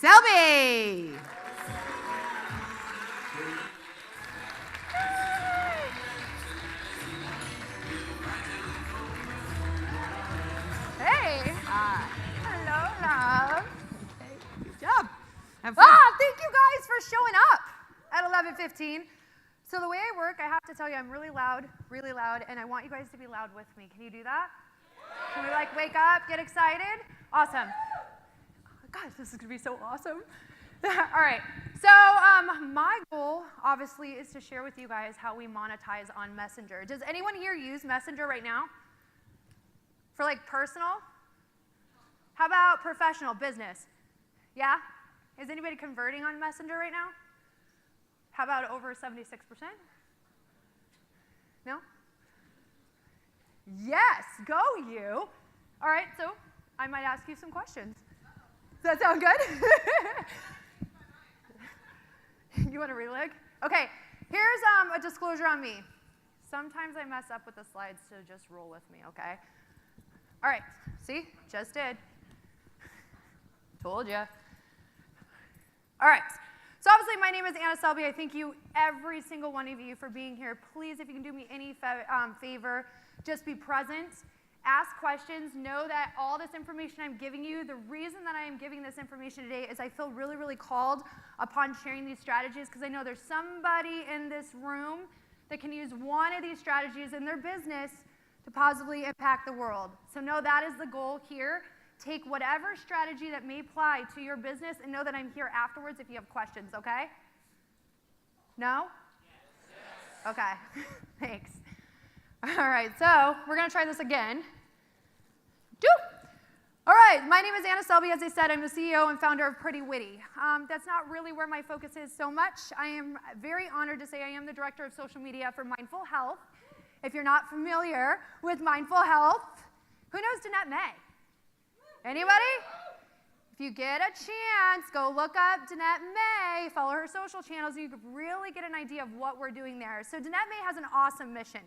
Selby. Hey. Hello, love. Okay, good job. Thank you guys for showing up at 11:15. So the way I work, I have to tell you, I'm really loud, and I want you guys to be loud with me. Can you do that? Can we wake up, get excited? Awesome. Gosh, this is gonna be so awesome. All right, so my goal, obviously, is to share with you guys how we monetize on Messenger. Does anyone here use Messenger right now? For personal? How about professional, business? Yeah? Is anybody converting on Messenger right now? How about over 76%? No? Yes, go you. All right, so I might ask you some questions. Does that sound good? You want to relive? Okay, here's a disclosure on me. Sometimes I mess up with the slides, so just roll with me, okay? All right, see? Just did. Told ya. All right. So obviously, my name is Anna Selby. I thank you, every single one of you, for being here. Please, if you can do me any favor, just be present. Ask questions. Know that all this information I'm giving you, the reason that I am giving this information today is I feel really, really called upon sharing these strategies because I know there's somebody in this room that can use one of these strategies in their business to positively impact the world. So know that is the goal here. Take whatever strategy that may apply to your business and know that I'm here afterwards if you have questions, okay? No? Yes. Okay, thanks. All right, so we're going to try this again. All right, my name is Anna Selby. As I said, I'm the CEO and founder of Pretty Witty. That's not really where my focus is so much. I am very honored to say I am the director of social media for Mindful Health. If you're not familiar with Mindful Health, who knows Danette May? Anybody? If you get a chance, go look up Danette May, follow her social channels, and you can really get an idea of what we're doing there. So Danette May has an awesome mission.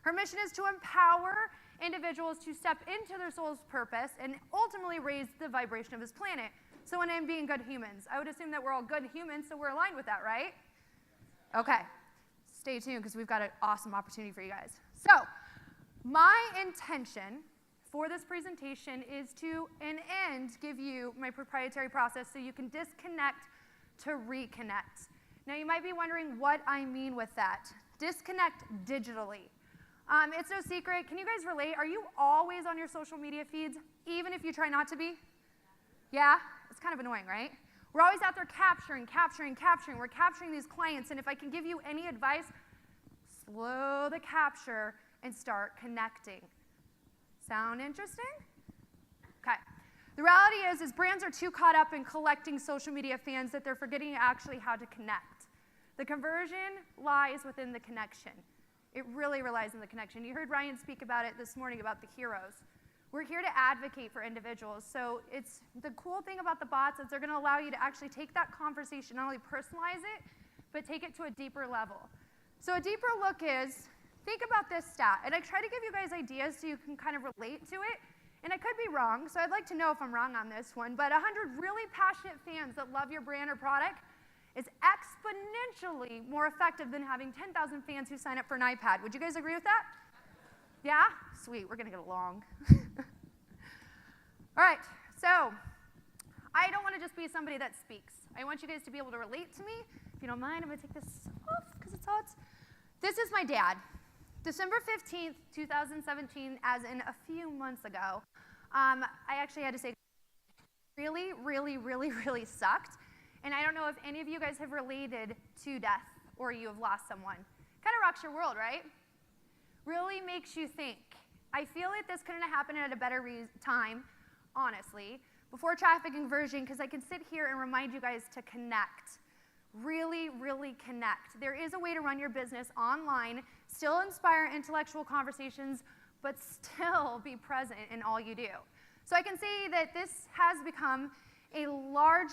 Her mission is to empower individuals to step into their soul's purpose and ultimately raise the vibration of this planet. So when I'm being good humans, I would assume that we're all good humans, so we're aligned with that, right? Okay. Stay tuned because we've got an awesome opportunity for you guys. So my intention for this presentation is to, in end, give you my proprietary process so you can disconnect to reconnect. Now, you might be wondering what I mean with that. Disconnect digitally. It's no secret. Can you guys relate? Are you always on your social media feeds, even if you try not to be? Yeah? It's kind of annoying, right? We're always out there capturing. We're capturing these clients, and if I can give you any advice, slow the capture and start connecting. Sound interesting? Okay. The reality is brands are too caught up in collecting social media fans that they're forgetting actually how to connect. The conversion lies within the connection. It really relies on the connection. You heard Ryan speak about it this morning about the heroes. We're here to advocate for individuals. So it's the cool thing about the bots is they're going to allow you to actually take that conversation, not only personalize it, but take it to a deeper level. So a deeper look is, think about this stat, and I try to give you guys ideas so you can kind of relate to it, and I could be wrong, so I'd like to know if I'm wrong on this one, but 100 really passionate fans that love your brand or product is exponentially more effective than having 10,000 fans who sign up for an iPad. Would you guys agree with that? Yeah? Sweet, we're gonna get along. All right, so I don't wanna just be somebody that speaks. I want you guys to be able to relate to me. If you don't mind, I'm gonna take this off because it's hot. This is my dad. December 15th, 2017, as in a few months ago, I actually had to say really sucked. And I don't know if any of you guys have related to death or you have lost someone. Kind of rocks your world, right? Really makes you think. I feel like this couldn't have happened at a better time, honestly, before traffic conversion, because I can sit here and remind you guys to connect. Really connect. There is a way to run your business online, still inspire intellectual conversations, but still be present in all you do. So I can say that this has become a large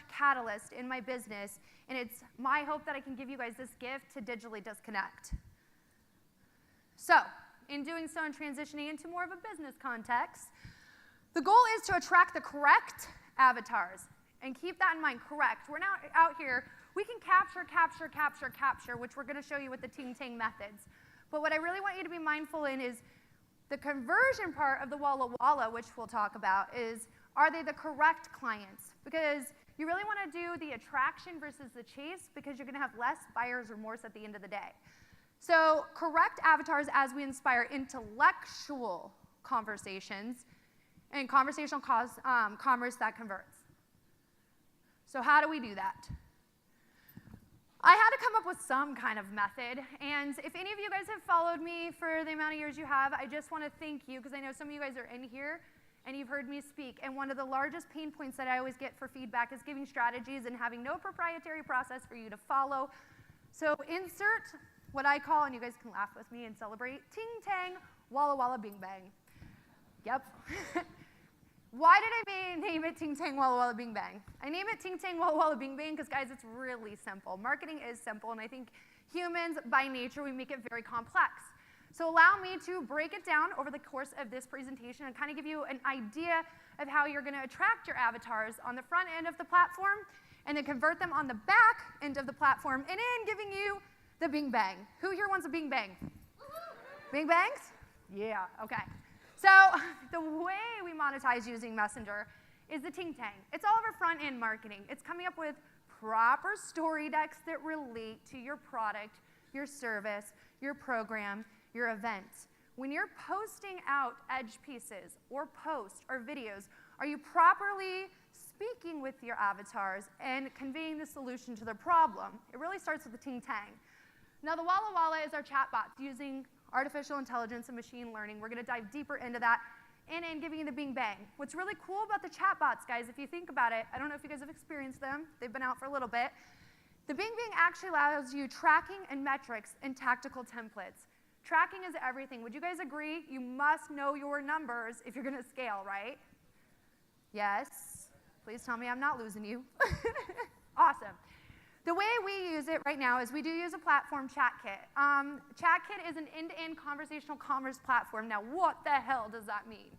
catalyst in my business, and it's my hope that I can give you guys this gift to digitally disconnect. So, in doing so and transitioning into more of a business context, the goal is to attract the correct avatars. And keep that in mind, correct. We're now out here, we can capture, which we're going to show you with the Ting Tang methods. But what I really want you to be mindful in is the conversion part of the Walla Walla, which we'll talk about, is are they the correct clients? Because you really want to do the attraction versus the chase because you're going to have less buyer's remorse at the end of the day. So correct avatars as we inspire intellectual conversations and conversational commerce that converts. So how do we do that? I had to come up with some kind of method, and if any of you guys have followed me for the amount of years you have, I just want to thank you, because I know some of you guys are in here, and you've heard me speak, and one of the largest pain points that I always get for feedback is giving strategies and having no proprietary process for you to follow. So insert what I call, and you guys can laugh with me and celebrate, Ting Tang, Walla Walla Bing Bang. Yep. Why did I name it Ting Tang Walla Walla Bing Bang? I name it Ting Tang Walla Walla Bing Bang because, guys, it's really simple. Marketing is simple, and I think humans, by nature, we make it very complex. So allow me to break it down over the course of this presentation and kind of give you an idea of how you're going to attract your avatars on the front end of the platform and then convert them on the back end of the platform, and then giving you the Bing Bang. Who here wants a Bing Bang? Bing Bangs? Yeah, okay. So the way we monetize using Messenger is the Ting Tang. It's all over front-end marketing. It's coming up with proper story decks that relate to your product, your service, your program, your events. When you're posting out edge pieces or posts or videos, are you properly speaking with your avatars and conveying the solution to their problem? It really starts with the Ting Tang. Now, the Walla Walla is our chatbots using artificial intelligence and machine learning. We're going to dive deeper into that and giving you the Bing Bang. What's really cool about the chatbots, guys, if you think about it, I don't know if you guys have experienced them. They've been out for a little bit. The Bing Bang actually allows you tracking and metrics and tactical templates. Tracking is everything. Would you guys agree? You must know your numbers if you're going to scale, right? Yes. Please tell me I'm not losing you. Awesome. The way we use it right now is we do use a platform, ChatKit. ChatKit is an end-to-end conversational commerce platform. Now, what the hell does that mean?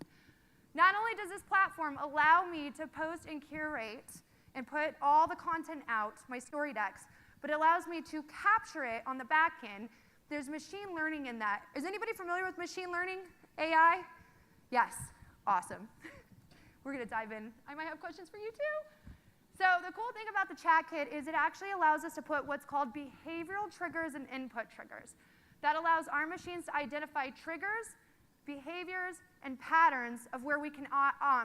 Not only does this platform allow me to post and curate and put all the content out, my story decks, but it allows me to capture it on the back end. There's machine learning in that. Is anybody familiar with machine learning, AI? Yes, awesome. We're going to dive in. I might have questions for you too. So the cool thing about the chat kit is it actually allows us to put what's called behavioral triggers and input triggers. That allows our machines to identify triggers, behaviors, and patterns of where we can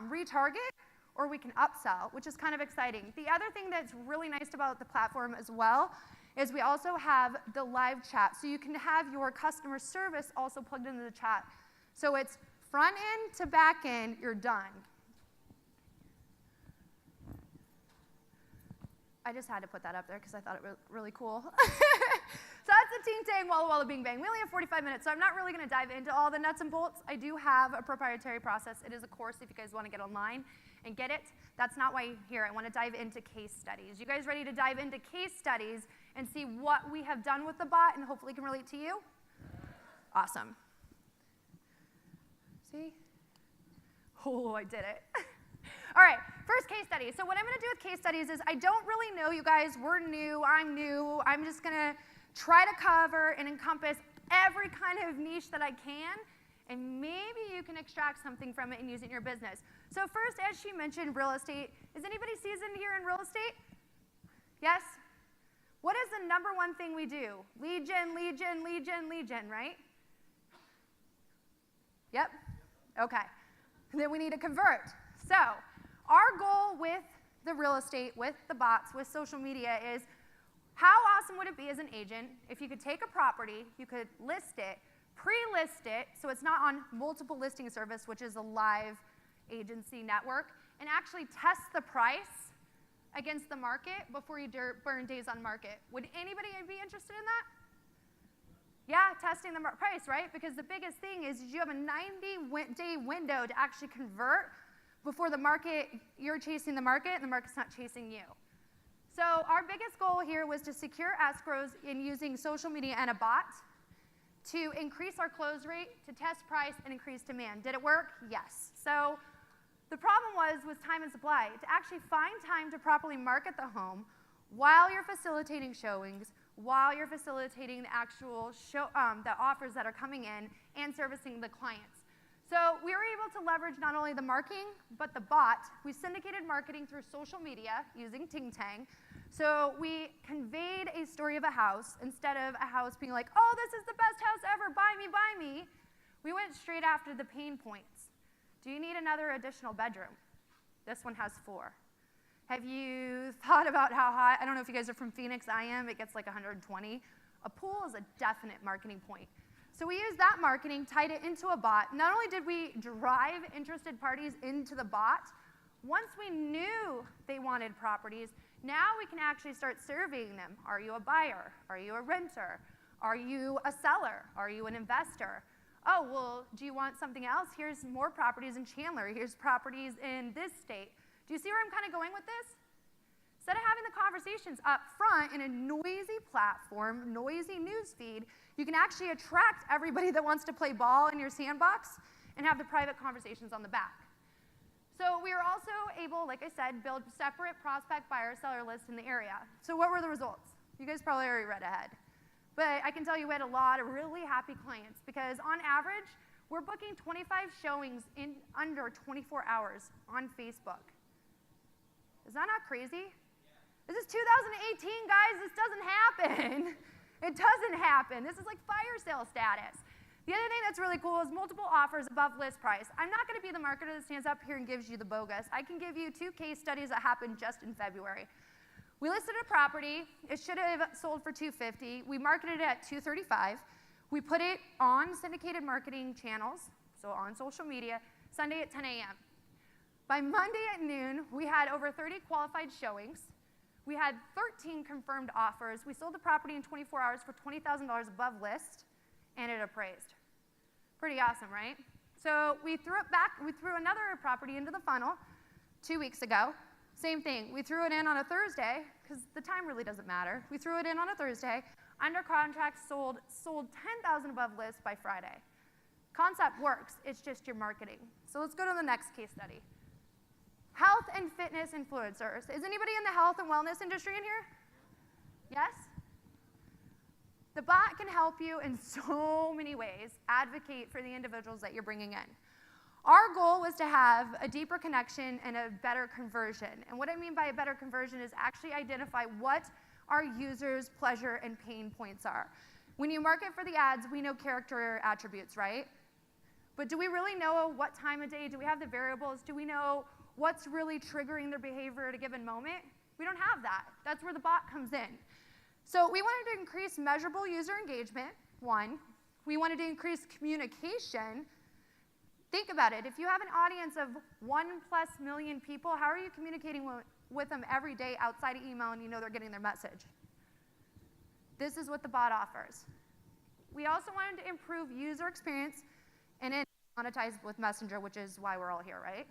retarget or we can upsell, which is kind of exciting. The other thing that's really nice about the platform as well is we also have the live chat. So you can have your customer service also plugged into the chat. So it's front end to back end, you're done. I just had to put that up there because I thought it was really cool. So that's the Ting Tang Walla Walla Bing Bang. We only have 45 minutes, so I'm not really going to dive into all the nuts and bolts. I do have a proprietary process. It is a course if you guys want to get online and get it. That's not why you're here. I want to dive into case studies. You guys ready to dive into case studies and see what we have done with the bot and hopefully can relate to you? Awesome. See? Oh, I did it. All right, first case study. So what I'm going to do with case studies is I don't really know you guys. We're new. I'm new. I'm just going to try to cover and encompass every kind of niche that I can, and maybe you can extract something from it and use it in your business. So first, as she mentioned, real estate. Is anybody seasoned here in real estate? Yes? What is the number one thing we do? Lead gen, lead gen, lead gen, lead gen, right? Yep? Okay. And then we need to convert. So our goal with the real estate, with the bots, with social media is how awesome would it be as an agent if you could take a property, you could list it, pre-list it, so it's not on multiple listing service, which is a live agency network, and actually test the price against the market before you burn days on market. Would anybody be interested in that? Yeah, testing the price, right? Because the biggest thing is you have a 90-day window to actually convert before the market, you're chasing the market and the market's not chasing you. So our biggest goal here was to secure escrows in using social media and a bot to increase our close rate, to test price, and increase demand. Did it work? Yes. So The problem was time and supply. To actually find time to properly market the home while you're facilitating showings, while you're facilitating the actual the offers that are coming in and servicing the clients. So we were able to leverage not only the marketing, but the bot. We syndicated marketing through social media using Ting Tang. So we conveyed a story of a house instead of a house being like, oh, this is the best house ever, buy me, buy me. We went straight after the pain points. Do you need another additional bedroom? This one has 4. Have you thought about how high, I don't know if you guys are from Phoenix, I am, it gets like 120. A pool is a definite marketing point. So we used that marketing, tied it into a bot. Not only did we drive interested parties into the bot, once we knew they wanted properties, now we can actually start surveying them. Are you a buyer? Are you a renter? Are you a seller? Are you an investor? Oh, well, do you want something else? Here's more properties in Chandler. Here's properties in this state. Do you see where I'm kind of going with this? Instead of having the conversations up front in a noisy platform, noisy news feed, you can actually attract everybody that wants to play ball in your sandbox and have the private conversations on the back. So we were also able, like I said, build separate prospect buyer seller lists in the area. So what were the results? You guys probably already read ahead. But I can tell you we had a lot of really happy clients because on average, we're booking 25 showings in under 24 hours on Facebook. Is that not crazy? This is 2018, guys. This doesn't happen. It doesn't happen. This is like fire sale status. The other thing that's really cool is multiple offers above list price. I'm not going to be the marketer that stands up here and gives you the bogus. I can give you 2 case studies that happened just in February. We listed a property. It should have sold for $250. We marketed it at $235. We put it on syndicated marketing channels, so on social media, Sunday at 10 a.m. By Monday at noon, we had over 30 qualified showings. We had 13 confirmed offers. We sold the property in 24 hours for $20,000 above list, and it appraised. Pretty awesome, right? So we threw another property into the funnel 2 weeks ago. Same thing. We threw it in on a Thursday, because the time really doesn't matter. We threw it in on a Thursday. Under contract, sold 10,000 above list by Friday. Concept works. It's just your marketing. So let's go to the next case study. Health and fitness influencers. Is anybody in the health and wellness industry in here? Yes? The bot can help you in so many ways, advocate for the individuals that you're bringing in. Our goal was to have a deeper connection and a better conversion. And what I mean by a better conversion is actually identify what our users' pleasure and pain points are. When you market for the ads, we know character attributes, right? But do we really know what time of day? Do we have the variables? Do we know what's really triggering their behavior at a given moment? We don't have that. That's where the bot comes in. So we wanted to increase measurable user engagement, 1. We wanted to increase communication. Think about it. If you have an audience of 1+ million people, how are you communicating with them every day outside of email and you know they're getting their message? This is what the bot offers. We also wanted to improve user experience and then monetize with Messenger, which is why we're all here, right?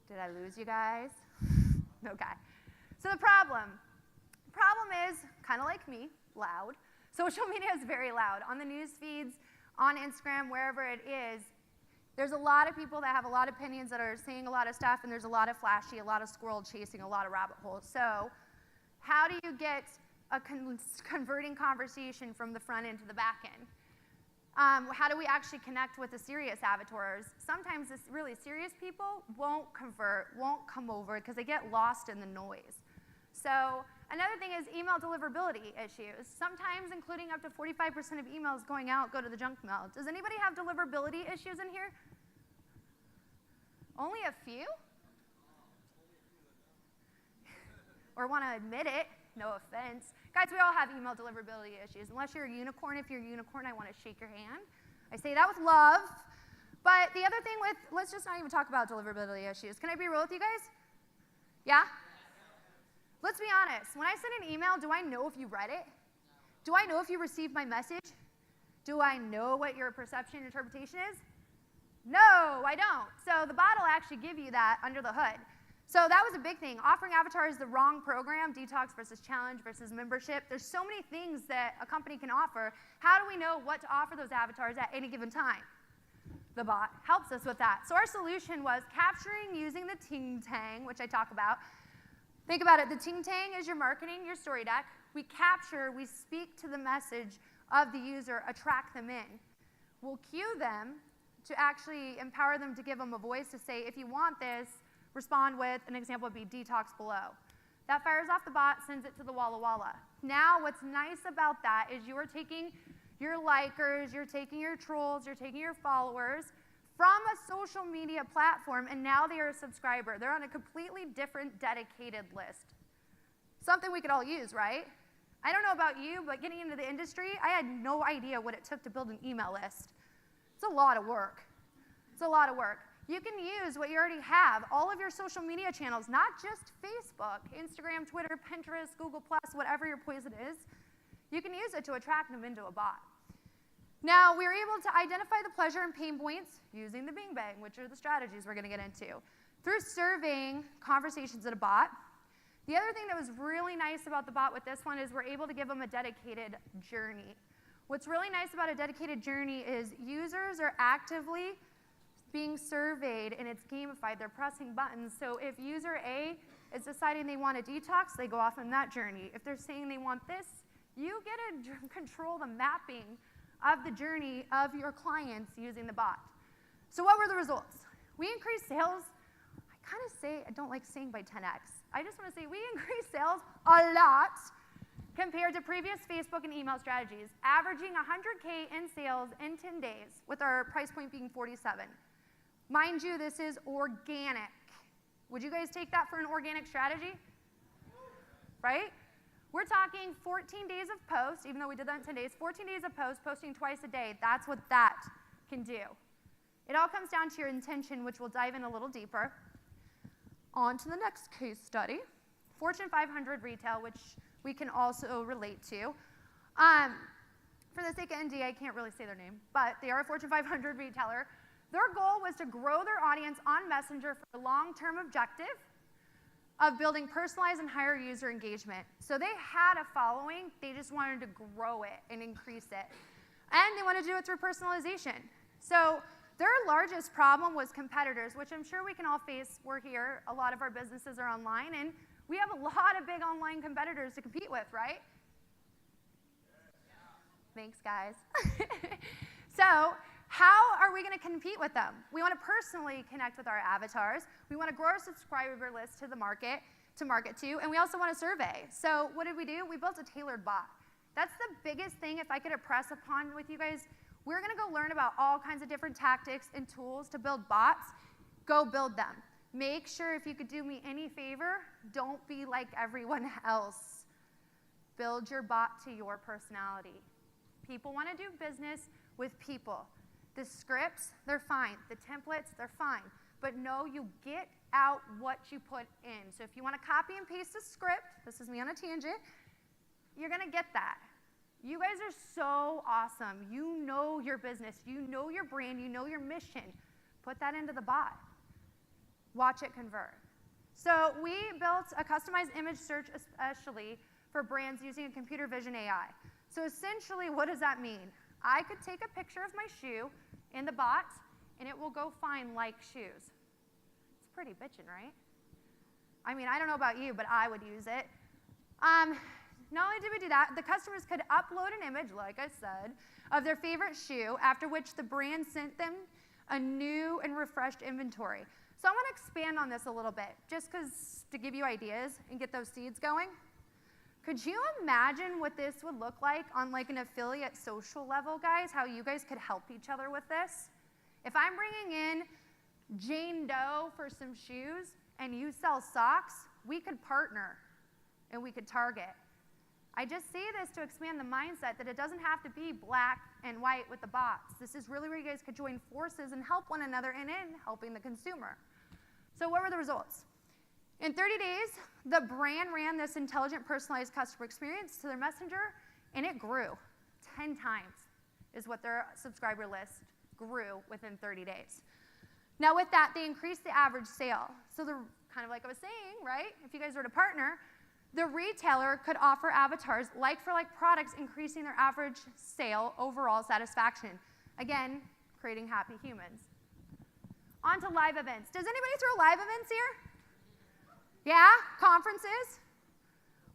Did I lose you guys? Okay. So the problem is, kind of like me, loud. Social media is very loud. On the news feeds, on Instagram, wherever it is, there's a lot of people that have a lot of opinions that are saying a lot of stuff, and there's a lot of flashy, a lot of squirrel chasing, a lot of rabbit holes. So how do you get a converting conversation from the front end to the back end? How do we actually connect with the serious avatars? Sometimes this really serious people won't convert, won't come over because they get lost in the noise. So another thing is email deliverability issues. Sometimes including up to 45% of emails going out go to the junk mail. Does anybody have deliverability issues in here? Only a few? Or want to admit it? No offense. Guys, we all have email deliverability issues. Unless you're a unicorn. If you're a unicorn, I want to shake your hand. I say that with love. But the other thing with, let's just not even talk about deliverability issues. Can I be real with you guys? Yeah? Let's be honest. When I send an email, do I know if you read it? Do I know if you received my message? Do I know what your perception and interpretation is? No, I don't. So the bot will actually give you that under the hood. So that was a big thing. Offering avatars the wrong program, detox versus challenge versus membership. There's so many things that a company can offer. How do we know what to offer those avatars at any given time? the bot helps us with that. So our solution was capturing using the ting tang, which I talk about. Think about it. The ting tang is your marketing, your story deck. We capture, we speak to the message of the user, attract them in. We'll cue them to actually empower them to give them a voice to say, if you want this, respond with, an example would be detox below. That fires off the bot, sends it to the Walla Walla. Now, what's nice about that is you are taking your likers, you're taking your trolls, you're taking your followers from a social media platform, and now they are a subscriber. They're on a completely different dedicated list. Something we could all use, right? I don't know about you, but getting into the industry, I had no idea what it took to build an email list. It's a lot of work. It's a lot of work. You can use what you already have, all of your social media channels, not just Facebook, Instagram, Twitter, Pinterest, Google+, whatever your poison is. You can use it to attract them into a bot. Now, we were able to identify the pleasure and pain points using the Bing Bang, which are the strategies we're going to get into, through surveying conversations in a bot. The other thing that was really nice about the bot with this one is we're able to give them a dedicated journey. What's really nice about a dedicated journey is users are actively being surveyed and it's gamified. They're pressing buttons. So if user A is deciding they want a detox, they go off on that journey. If they're saying they want this, you get to control the mapping of the journey of your clients using the bot. So what were the results? We increased sales. I don't like saying by 10x. I just want to say we increased sales a lot compared to previous Facebook and email strategies, averaging 100K in sales in 10 days, with our price point being 47. Mind you, this is organic. Would you guys take that for an organic strategy? Right? We're talking 14 days of post, even though we did that in 10 days, 14 days of post, posting twice a day. That's what that can do. It all comes down to your intention, which we'll dive in a little deeper. On to the next case study, Fortune 500 retail, which we can also relate to. For the sake of ND, I can't really say their name, but they are a Fortune 500 retailer. Their goal was to grow their audience on Messenger for a long-term objective of building personalized and higher user engagement. So they had a following, they just wanted to grow it and increase it. And they wanted to do it through personalization. So their largest problem was competitors, which I'm sure we can all face. We're here, a lot of our businesses are online, and we have a lot of big online competitors to compete with, right? Thanks, guys. So how are we going to compete with them? We want to personally connect with our avatars. We want to grow our subscriber list to market to, and we also want to survey. So what did we do? We built a tailored bot. That's the biggest thing, if I could impress upon with you guys. We're going to go learn about all kinds of different tactics and tools to build bots. Go build them. Make sure, if you could do me any favor, don't be like everyone else. Build your bot to your personality. People want to do business with people. The scripts, they're fine. The templates, they're fine. But no, you get out what you put in. So if you want to copy and paste a script, this is me on a tangent, you're going to get that. You guys are so awesome. You know your business. You know your brand. You know your mission. Put that into the bot. Watch it convert. So we built a customized image search especially for brands using a computer vision AI. So essentially, what does that mean? I could take a picture of my shoe in the bot, and it will go find like shoes. It's pretty bitchin', right? I mean, I don't know about you, but I would use it. Not only did we do that, the customers could upload an image, like I said, of their favorite shoe, after which the brand sent them a new and refreshed inventory. So I want to expand on this a little bit, just to give you ideas and get those seeds going. Could you imagine what this would look like on like an affiliate social level, guys? How you guys could help each other with this? If I'm bringing in Jane Doe for some shoes and you sell socks, we could partner and we could target. I just say this to expand the mindset that it doesn't have to be black and white with the bots. This is really where you guys could join forces and help one another in helping the consumer. So what were the results? In 30 days, the brand ran this intelligent, personalized customer experience to their messenger, and it grew 10 times is what their subscriber list grew within 30 days. Now with that, they increased the average sale. So they're kind of like I was saying, right? If you guys were to partner, the retailer could offer avatars like-for-like products, increasing their average sale overall satisfaction. Again, creating happy humans. On to live events. Does anybody throw live events here? Yeah? Conferences?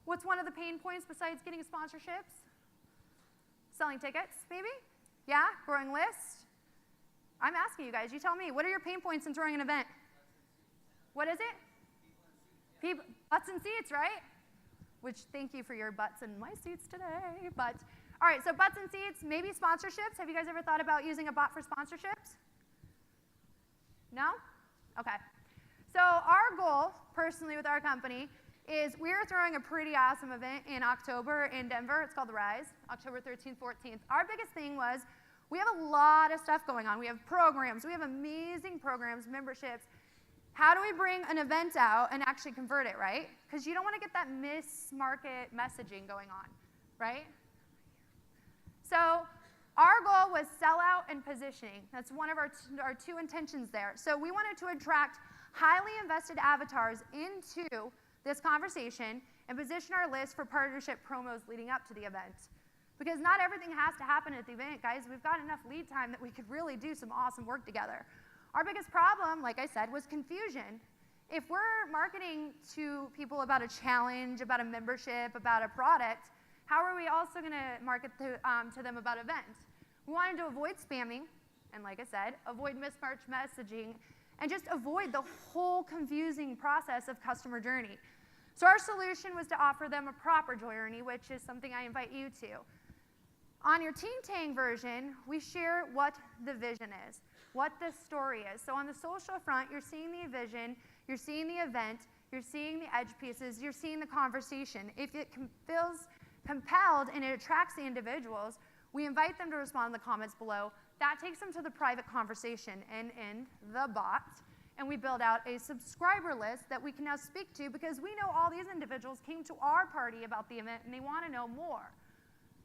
What's one of the pain points besides getting sponsorships? Selling tickets, maybe? Yeah? Growing lists? I'm asking you guys. You tell me. What are your pain points in throwing an event? What is it? People, butts and seats, right? Which, thank you for your butts in my seats today. But, all right, so butts and seats, maybe sponsorships. Have you guys ever thought about using a bot for sponsorships? No? Okay. So our goal, personally with our company, is we're throwing a pretty awesome event in October in Denver. It's called The Rise, October 13th, 14th. Our biggest thing was we have a lot of stuff going on. We have programs. We have amazing programs, memberships. How do we bring an event out and actually convert it, right? Because you don't want to get that miss-market messaging going on, right? So our goal was sellout and positioning. That's one of our two intentions there. So we wanted to attract highly invested avatars into this conversation and position our list for partnership promos leading up to the event. Because not everything has to happen at the event, guys. We've got enough lead time that we could really do some awesome work together. Our biggest problem, like I said, was confusion. If we're marketing to people about a challenge, about a membership, about a product, how are we also going to market to them about events? We wanted to avoid spamming, and like I said, avoid mismatched messaging, and just avoid the whole confusing process of customer journey. So our solution was to offer them a proper journey, which is something I invite you to. On your Teen Tang version, we share what the vision is, what the story is. So on the social front, you're seeing the vision, you're seeing the event, you're seeing the edge pieces, you're seeing the conversation. If it feels compelled and it attracts the individuals, we invite them to respond in the comments below. That takes them to the private conversation and in the bot, and we build out a subscriber list that we can now speak to because we know all these individuals came to our party about the event and they want to know more.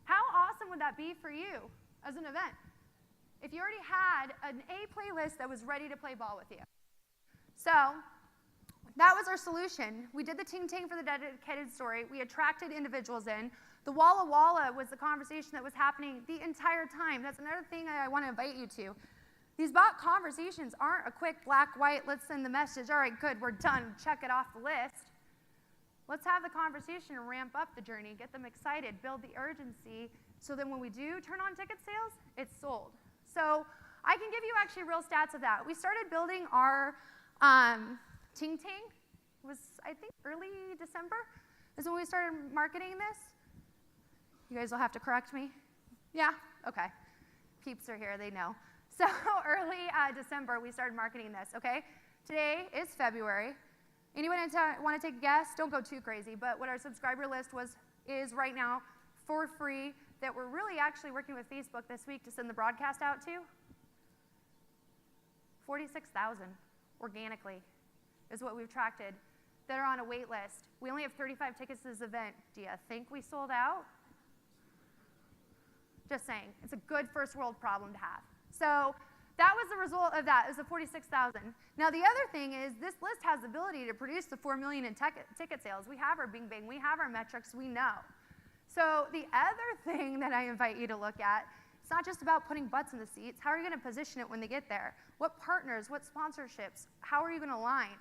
How awesome would that be for you as an event? If you already had an A playlist that was ready to play ball with you. So that was our solution. We did the Ting Tang for the dedicated story. We attracted individuals in. The Walla Walla was the conversation that was happening the entire time. That's another thing I want to invite you to. These bot conversations aren't a quick black, white, let's send the message, all right, good, we're done, check it off the list. Let's have the conversation and ramp up the journey, get them excited, build the urgency, so that when we do turn on ticket sales, it's sold. So I can give you actually real stats of that. We started building our Ting Tang. It was, I think, early December is when we started marketing this. You guys will have to correct me. Yeah? Okay. Peeps are here, they know. So early December, we started marketing this, okay? Today is February. Anyone want to take a guess? Don't go too crazy, but what our subscriber list is right now for free that we're really actually working with Facebook this week to send the broadcast out to? 46,000 organically is what we've attracted that are on a wait list. We only have 35 tickets to this event. Do you think we sold out? Just saying. It's a good first world problem to have. So that was the result of that. It was the 46,000. Now the other thing is this list has the ability to produce the 4 million in ticket sales. We have our bing bang. We have our metrics. We know. So the other thing that I invite you to look at, it's not just about putting butts in the seats. How are you going to position it when they get there? What partners? What sponsorships? How are you going to align?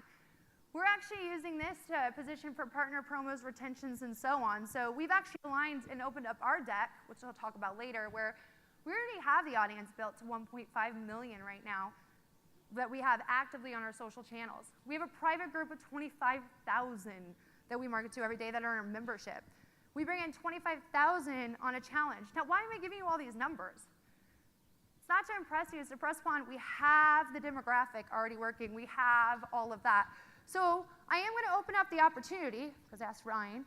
We're actually using this to position for partner promos, retentions, and so on. So we've actually aligned and opened up our deck, which I'll talk about later, where we already have the audience built to 1.5 million right now that we have actively on our social channels. We have a private group of 25,000 that we market to every day that are in our membership. We bring in 25,000 on a challenge. Now, why am I giving you all these numbers? It's not to impress you, it's to press upon. We have the demographic already working. We have all of that. So I am going to open up the opportunity, because ask Ryan,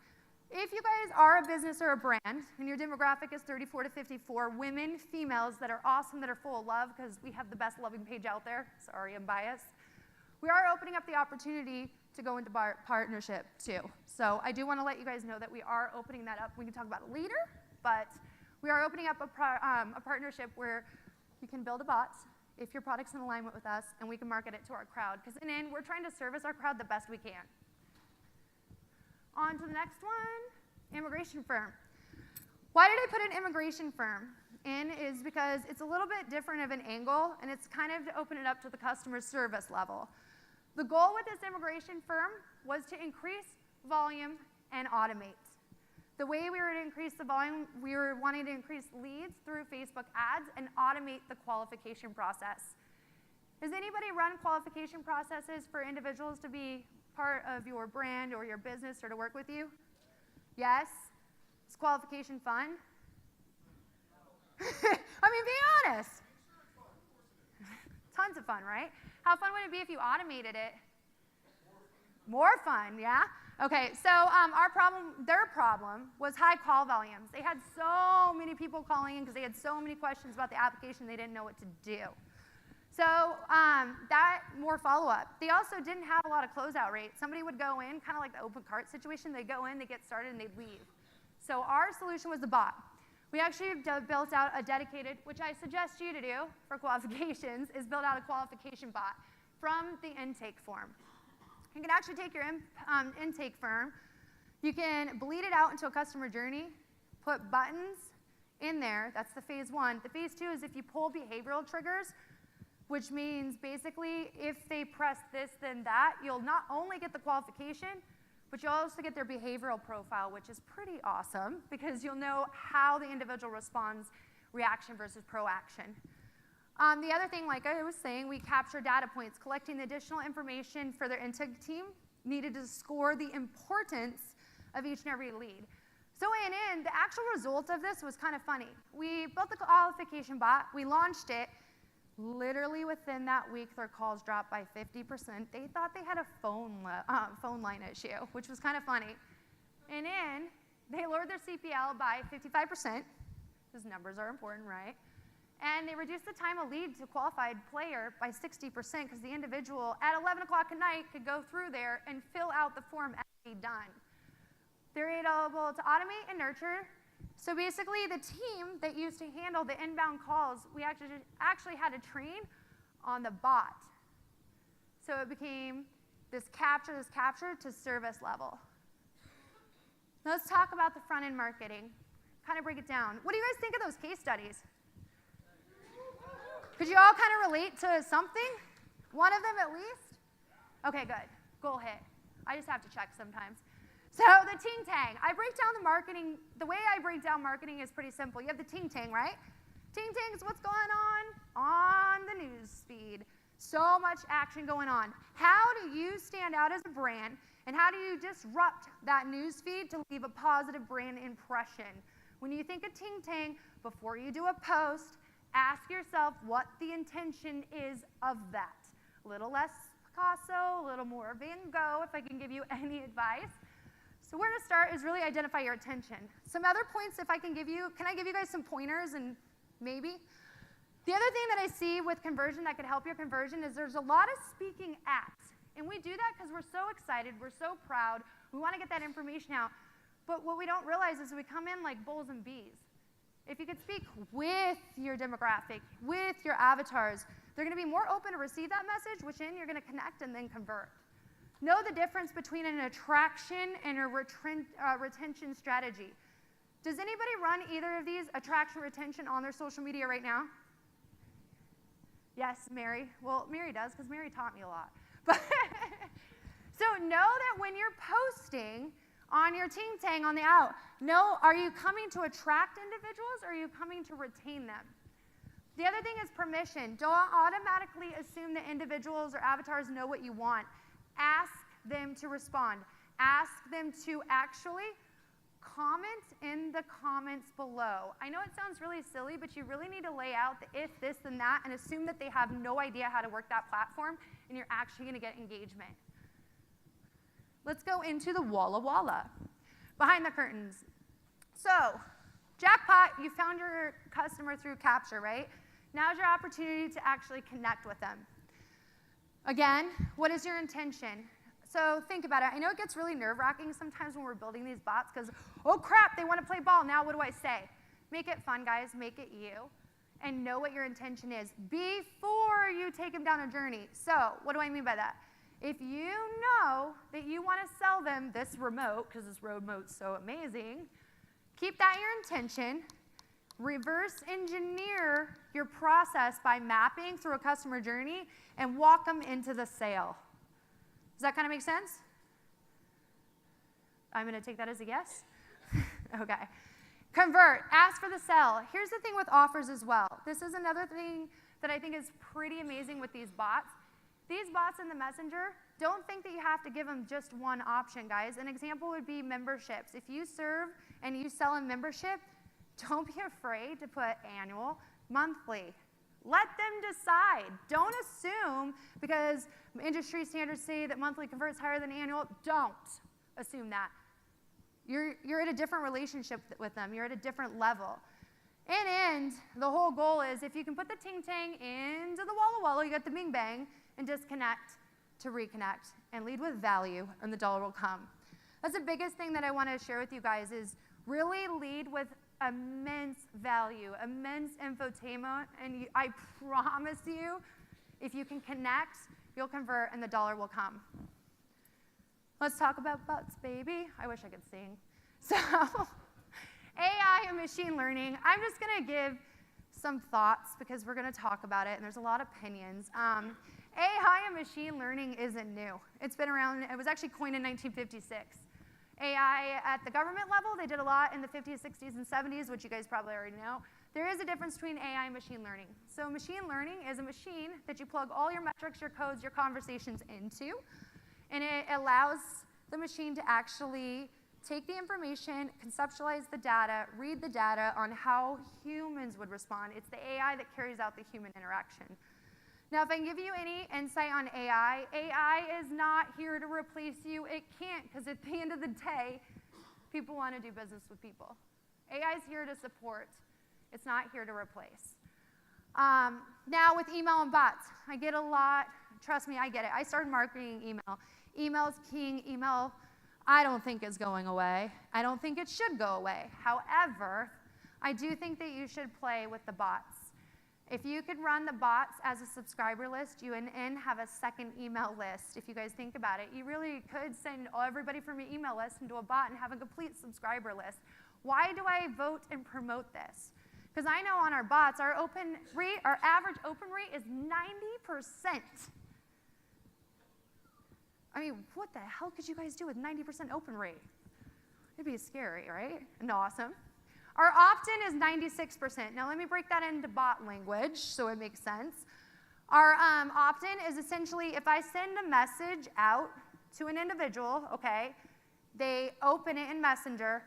if you guys are a business or a brand, and your demographic is 34 to 54, women, females that are awesome, that are full of love, because we have the best loving page out there. Sorry, I'm biased. We are opening up the opportunity to go into partnership, too. So I do want to let you guys know that we are opening that up. We can talk about it later, but we are opening up a partnership where you can build a bot if your product's in alignment with us, and we can market it to our crowd. Because in the end, we're trying to service our crowd the best we can. On to the next one, immigration firm. Why did I put an immigration firm? in is because it's a little bit different of an angle, and it's kind of to open it up to the customer service level. The goal with this immigration firm was to increase volume and automate. The way we were to increase the volume, we were wanting to increase leads through Facebook ads and automate the qualification process. Has anybody run qualification processes for individuals to be part of your brand or your business or to work with you? Yes? Is qualification fun? I mean, be honest. Tons of fun, right? How fun would it be if you automated it? More fun, yeah? Okay, so their problem was high call volumes. They had so many people calling in because they had so many questions about the application they didn't know what to do. So more follow-up. They also didn't have a lot of closeout rate. Somebody would go in, kind of like the open cart situation. They'd go in, they get started, and they'd leave. So our solution was the bot. We actually built out a dedicated, which I suggest you to do for qualifications, is build out a qualification bot from the intake form. You can actually take your intake form, you can bleed it out into a customer journey, put buttons in there. That's the phase one. The phase two is if you pull behavioral triggers, which means basically if they press this, then that, you'll not only get the qualification, but you'll also get their behavioral profile, which is pretty awesome because you'll know how the individual responds, reaction versus proaction. The other thing, like I was saying, we capture data points, collecting the additional information for their intake team needed to score the importance of each and every lead. So in the actual result of this was kind of funny. We built the qualification bot, we launched it. Literally within that week, their calls dropped by 50%. They thought they had a phone line issue, which was kind of funny. And they lowered their CPL by 55%, because numbers are important, right? And they reduced the time of lead to qualified player by 60%, because the individual at 11 o'clock at night could go through there and fill out the form and be done. They're able to automate and nurture. So basically, the team that used to handle the inbound calls, we actually had to train on the bot. So it became this capture to service level. Now let's talk about the front-end marketing. Kind of break it down. What do you guys think of those case studies? Could you all kind of relate to something? One of them at least? Okay, good. Goal hit. I just have to check sometimes. So the ting tang. I break down the marketing. The way I break down marketing is pretty simple. You have the ting tang, right? Ting tang is what's going on the news feed. So much action going on. How do you stand out as a brand, and how do you disrupt that news feed to leave a positive brand impression? When you think of ting tang, before you do a post, ask yourself what the intention is of that. A little less Picasso, a little more Van Gogh, if I can give you any advice. So where to start is really identify your attention. Some other points, if I can give you, can I give you guys some pointers and maybe? The other thing that I see with conversion that could help your conversion is there's a lot of speaking at. And we do that because we're so excited, we're so proud, we want to get that information out. But what we don't realize is we come in like bulls and bees. If you could speak with your demographic, with your avatars, they're going to be more open to receive that message, which then you're going to connect and then convert. Know the difference between an attraction and a retention strategy. Does anybody run either of these, attraction, retention, on their social media right now? Yes, Mary. Well, Mary does, because Mary taught me a lot. But so know that when you're posting on your ting tang on the out, are you coming to attract individuals, or are you coming to retain them? The other thing is permission. Don't automatically assume that individuals or avatars know what you want. Ask them to respond. Ask them to actually comment in the comments below. I know it sounds really silly, but you really need to lay out the if, this, and that, and assume that they have no idea how to work that platform, and you're actually going to get engagement. Let's go into the Walla Walla, behind the curtains. So, jackpot, you found your customer through capture, right? Now's your opportunity to actually connect with them. Again, what is your intention? So think about it. I know it gets really nerve-wracking sometimes when we're building these bots because, oh crap, they want to play ball. Now what do I say? Make it fun, guys. Make it you. And know what your intention is before you take them down a journey. So what do I mean by that? If you know that you want to sell them this remote, because this remote's so amazing, keep that your intention. reverse engineer your process by mapping through a customer journey and walk them into the sale. Does that kind of make sense? I'm going to take that as a yes. Okay. Convert, ask for the sell. Here's the thing with offers as well. This is another thing that I think is pretty amazing with these bots. These bots in the messenger, don't think that you have to give them just one option, guys. An example would be memberships. If you serve and you sell a membership, don't be afraid to put annual, monthly. Let them decide. Don't assume because industry standards say that monthly converts higher than annual. Don't assume that. You're at a different relationship with them. You're at a different level. And the whole goal is if you can put the ting-tang into the walla walla, you got the bing bang, and disconnect to reconnect and lead with value, and the dollar will come. That's the biggest thing that I want to share with you guys is really lead with immense value, immense infotainment, and I promise you, if you can connect, you'll convert, and the dollar will come. Let's talk about butts, baby. I wish I could sing. So, AI and machine learning. I'm just going to give some thoughts because we're going to talk about it, and there's a lot of opinions. AI and machine learning isn't new. It's been around. It was actually coined in 1956. AI at the government level, they did a lot in the 50s, 60s, and 70s, which you guys probably already know. There is a difference between AI and machine learning. So machine learning is a machine that you plug all your metrics, your codes, your conversations into, and it allows the machine to actually take the information, conceptualize the data, read the data on how humans would respond. It's the AI that carries out the human interaction. Now, if I can give you any insight on AI, AI is not here to replace you. It can't, because at the end of the day, people want to do business with people. AI is here to support. It's not here to replace. Now, with email and bots, I get a lot. Trust me, I get it. I started marketing email. Email's king. Email, I don't think is going away. I don't think it should go away. However, I do think that you should play with the bots. If you could run the bots as a subscriber list, you and have a second email list. If you guys think about it, you really could send everybody from your email list into a bot and have a complete subscriber list. Why do I vote and promote this? Because I know on our bots, our average open rate is 90%. I mean, what the hell could you guys do with 90% open rate? It'd be scary, right? And awesome. Our opt-in is 96%. Now let me break that into bot language so it makes sense. Our opt-in is essentially if I send a message out to an individual, okay, they open it in Messenger,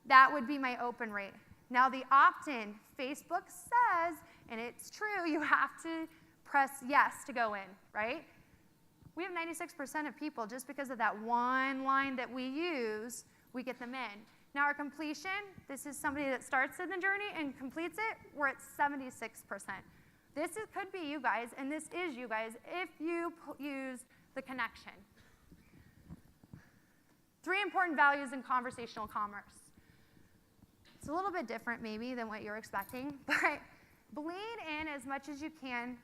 that would be my open rate. Now the opt-in, Facebook says, and it's true, you have to press yes to go in, right? We have 96% of people, just because of that one line that we use, we get them in. Now our completion, this is somebody that starts in the journey and completes it, we're at 76%. This could be you guys, and this is you guys, if you use the connection. 3 important values in conversational commerce. It's a little bit different maybe than what you're expecting, but bleed in as much as you can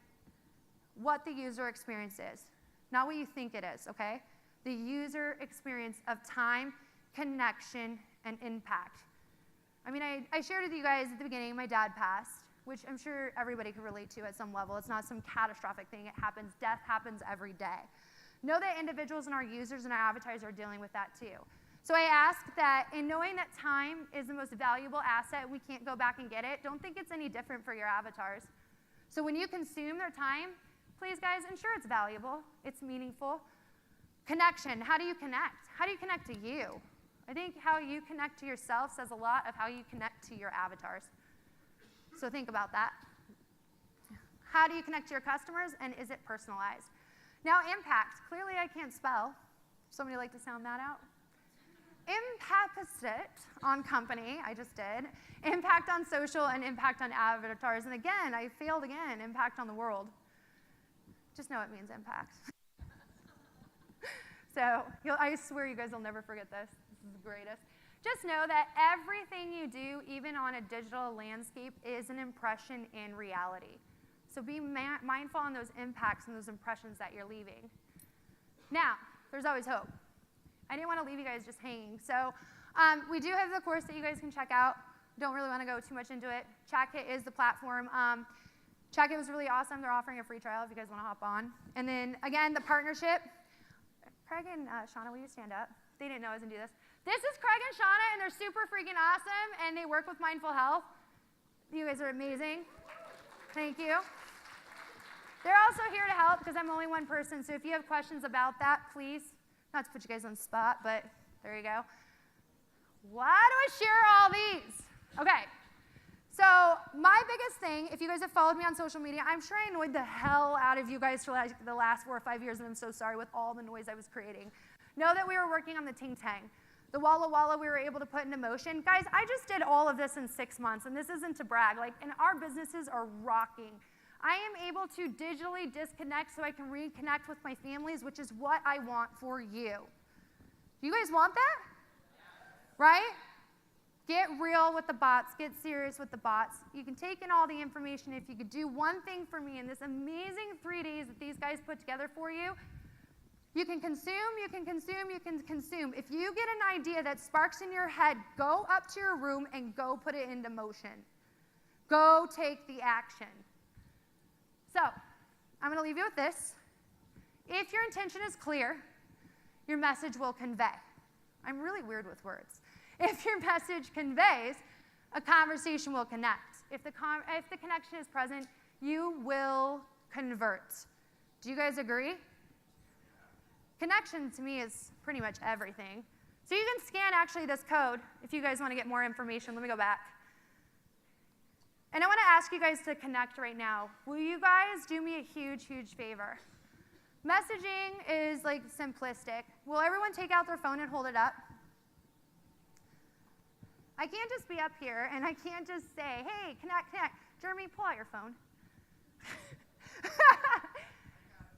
what the user experience is. Not what you think it is, okay? The user experience of time, connection, and impact. I mean, I shared with you guys at the beginning, my dad passed, which I'm sure everybody could relate to at some level. It's not some catastrophic thing. It happens. Death happens every day. Know that individuals and our users and our avatars are dealing with that too. So I ask that in knowing that time is the most valuable asset, we can't go back and get it, don't think it's any different for your avatars. So when you consume their time, please, guys, ensure it's valuable, it's meaningful. Connection, how do you connect? How do you connect to you? I think how you connect to yourself says a lot of how you connect to your avatars. So think about that. How do you connect to your customers, and is it personalized? Now, impact. Clearly, I can't spell. Somebody like to sound that out? Impact on company, I just did. Impact on social and impact on avatars. And again, I failed again, impact on the world. Just know it means impact. So I swear you guys will never forget this. This is the greatest. Just know that everything you do, even on a digital landscape, is an impression in reality. So be mindful on those impacts and those impressions that you're leaving. Now, there's always hope. I didn't want to leave you guys just hanging. So we do have the course that you guys can check out. don't really want to go too much into it. ChatKit is the platform. ChatKit was really awesome. They're offering a free trial if you guys want to hop on. And then, again, the partnership. Craig and Shauna, will you stand up? They didn't know I was going to do this. This is Craig and Shauna, and they're super freaking awesome, and they work with Mindful Health. You guys are amazing. Thank you. They're also here to help because I'm only one person, so if you have questions about that, please, not to put you guys on the spot, but there you go. Why do I share all these? Okay, so my biggest thing, if you guys have followed me on social media, I'm sure I annoyed the hell out of you guys for like the last 4 or 5 years, and I'm so sorry with all the noise I was creating. Know that we were working on the Ting Tang. The Walla Walla we were able to put into motion. Guys, I just did all of this in 6 months, and this isn't to brag, and our businesses are rocking. I am able to digitally disconnect so I can reconnect with my families, which is what I want for you. Do you guys want that? Right? Get real with the bots. Get serious with the bots. You can take in all the information. If you could do one thing for me in this amazing 3 days that these guys put together for you, you can consume, you can consume, you can consume. If you get an idea that sparks in your head, go up to your room and go put it into motion. Go take the action. So, I'm going to leave you with this. If your intention is clear, your message will convey. I'm really weird with words. If your message conveys, a conversation will connect. If the connection is present, you will convert. Do you guys agree? Connection to me is pretty much everything. So you can scan actually this code if you guys want to get more information. Let me go back. And I want to ask you guys to connect right now. Will you guys do me a huge, huge favor? Messaging is like simplistic. Will everyone take out their phone and hold it up? I can't just be up here and I can't just say, hey, connect, connect. Jeremy, pull out your phone.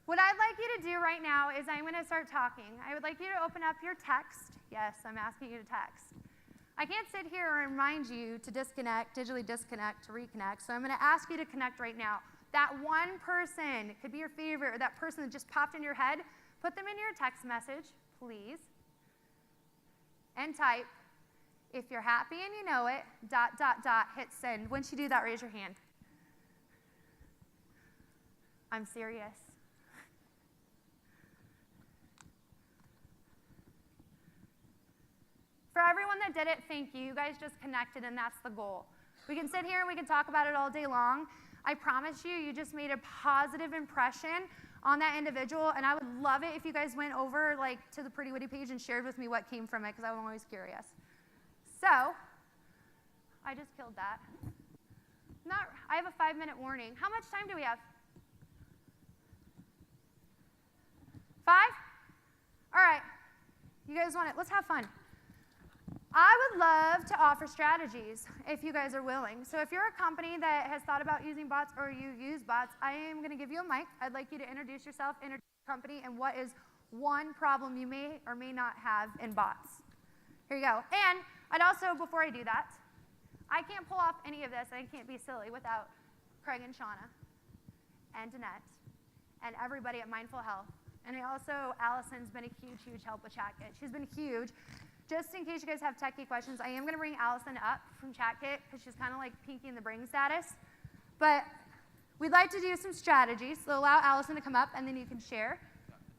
What I'd like you to do right now is I'm going to start talking. I would like you to open up your text. Yes, I'm asking you to text. I can't sit here and remind you to disconnect, digitally disconnect, to reconnect, so I'm going to ask you to connect right now. That one person, it could be your favorite, or that person that just popped in your head, put them in your text message, please, and type, if you're happy and you know it, ... hit send. Once you do that, raise your hand. I'm serious. For everyone that did it, thank you. You guys just connected, and that's the goal. We can sit here and we can talk about it all day long. I promise you, you just made a positive impression on that individual, and I would love it if you guys went over to the Pretty Witty page and shared with me what came from it, because I'm always curious. So, I just killed that. I have a 5-minute warning. How much time do we have? 5? All right. You guys want it? Let's have fun. I would love to offer strategies if you guys are willing. So if you're a company that has thought about using bots or you use bots, I am going to give you a mic. I'd like you to introduce yourself, introduce your company, and what is one problem you may or may not have in bots. Here you go. And I'd also, before I do that, I can't pull off any of this. I can't be silly without Craig and Shauna and Danette and everybody at Mindful Health. And also, Allison's been a huge, huge help with ChatKit. She's been huge. Just in case you guys have techie questions, I am going to bring Allison up from ChatKit because she's kind of like Pinky in the Brain status. But we'd like to do some strategies. So allow Allison to come up, and then you can share.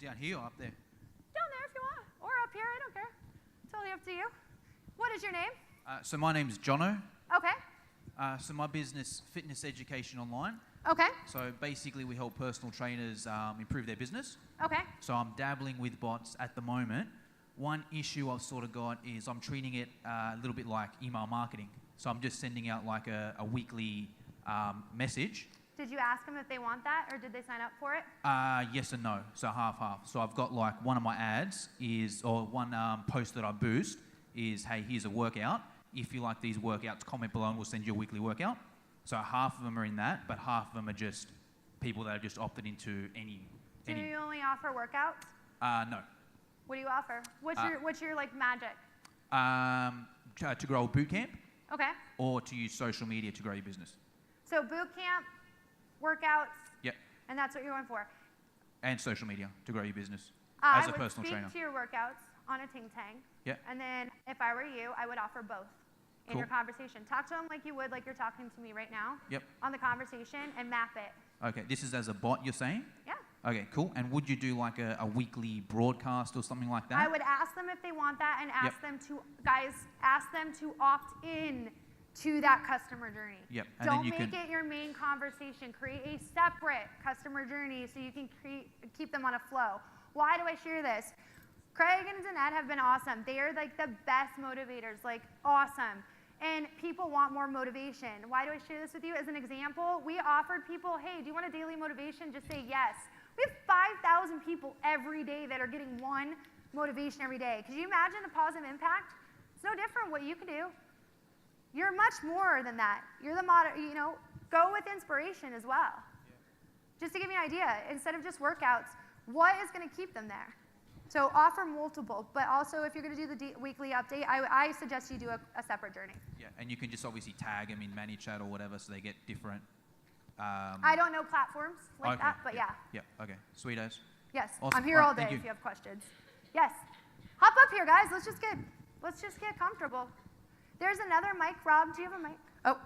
Down here or up there? Down there if you want, or up here. I don't care. Totally up to you. What is your name? So my name's Jono. Okay. So my business, Fitness Education Online. Okay. So basically we help personal trainers improve their business. Okay. So I'm dabbling with bots at the moment. One issue I've sort of got is I'm treating it a little bit like email marketing. So I'm just sending out like a weekly message. Did you ask them if they want that, or did they sign up for it? Yes and no, so half-half. So I've got like one of my ads is, or one post that I boost is, hey, here's a workout. If you like these workouts, comment below and we'll send you a weekly workout. So half of them are in that, but half of them are just people that have just opted into any. Do you only offer workouts? No. What do you offer? What's your like magic? To grow a boot camp. Okay. Or to use social media to grow your business. So boot camp, workouts. Yep. And that's what you're going for. And social media to grow your business as a personal trainer. I would speak to your workouts on a Ting Tang. Yep. And then if I were you, I would offer both in your conversation. Talk to them like you would, like you're talking to me right now. Yep. On the conversation and map it. Okay, this is as a bot, you're saying? Yeah. Okay, cool. And would you do like a weekly broadcast or something like that? I would ask them if they want that and ask them to, guys, ask them to opt in to that customer journey. Yep. And Don't then you make it your main conversation. Create a separate customer journey so you can keep them on a flow. Why do I share this? Craig and Danette have been awesome. They are like the best motivators, like awesome. And people want more motivation. Why do I share this with you? As an example, we offered people, hey, do you want a daily motivation? Just say yes. We have 5,000 people every day that are getting one motivation every day. Could you imagine the positive impact? It's no different what you can do. You're much more than that. You're the go with inspiration as well. Yeah. Just to give you an idea, instead of just workouts, what is going to keep them there? So offer multiple, but also if you're going to do the weekly update, I suggest you do a separate journey. Yeah, and you can just obviously tag them in ManyChat or whatever so they get different. I don't know platforms like that, but yeah. Yeah, okay. Sweet as. Yes, awesome. I'm here all day if you have questions. Yes. Hop up here, guys. Let's just get comfortable. There's another mic. Rob, do you have a mic? Oh.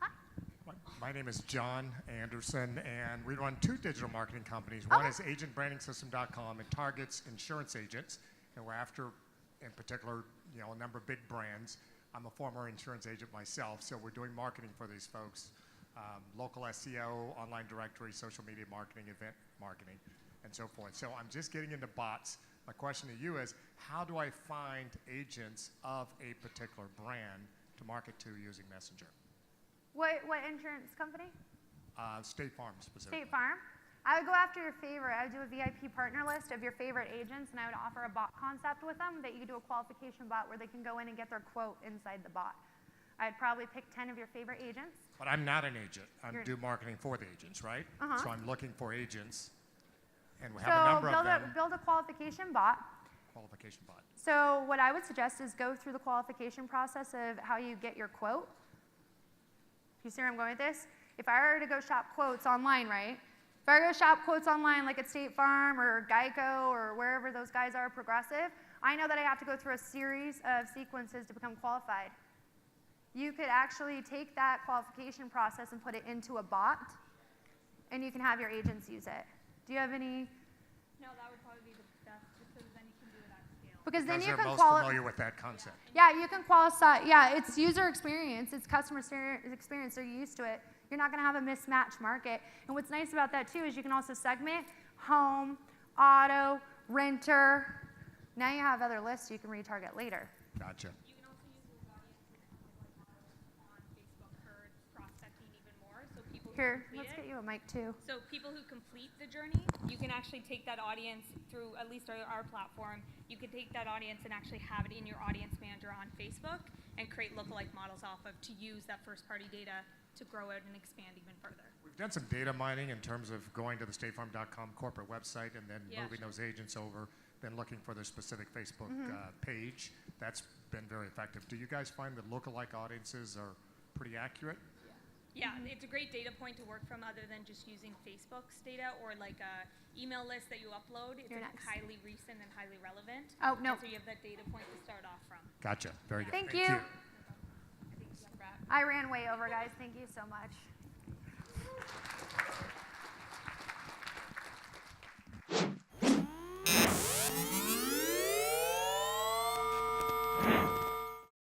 Hi. My name is John Anderson, and we run 2 digital marketing companies. One is agentbrandingsystem.com. It targets insurance agents, and we're after, in particular, a number of big brands. I'm a former insurance agent myself, so we're doing marketing for these folks, local SEO, online directory, social media marketing, event marketing, and so forth. So I'm just getting into bots. My question to you is, how do I find agents of a particular brand to market to using Messenger? What insurance company? State Farm specifically. State Farm? I would go after your favorite. I would do a VIP partner list of your favorite agents, and I would offer a bot concept with them that you could do a qualification bot where they can go in and get their quote inside the bot. I'd probably pick 10 of your favorite agents. But I'm not an agent. I do marketing for the agents, right? So I'm looking for agents, and we have a number of them. Build a qualification bot. Qualification bot. So what I would suggest is go through the qualification process of how you get your quote. You see where I'm going with this? If I were to go shop quotes online, right? If I were to go shop quotes online like at State Farm or Geico or wherever those guys are, Progressive, I know that I have to go through a series of sequences to become qualified. You could actually take that qualification process and put it into a bot, and you can have your agents use it. Do you have any? No, that would probably be the best, just because then you can do it at scale. Because then you they're can most familiar with that concept. Yeah, you can qualify. Yeah, it's user experience. It's customer experience. They're used to it. You're not going to have a mismatched market. And what's nice about that, too, is you can also segment home, auto, renter. Now you have other lists you can retarget later. Gotcha. You can also use those audience on Facebook for prospecting even more. So people Here, let's get you a mic, too. So people who complete the journey, you can actually take that audience through at least our platform. You can take that audience and actually have it in your audience manager on Facebook and create lookalike models off of to use that first-party data to grow out and expand even further. We've done some data mining in terms of going to the statefarm.com corporate website and then moving those agents over, then looking for their specific Facebook page. That's been very effective. Do you guys find that lookalike audiences are pretty accurate? Yeah, it's a great data point to work from other than just using Facebook's data or like a email list that you upload. It's highly recent and highly relevant. Oh, no. And so you have that data point to start off from. Gotcha. Very good. Thank you. I think that's a wrap. I ran way over, guys. Thank you so much.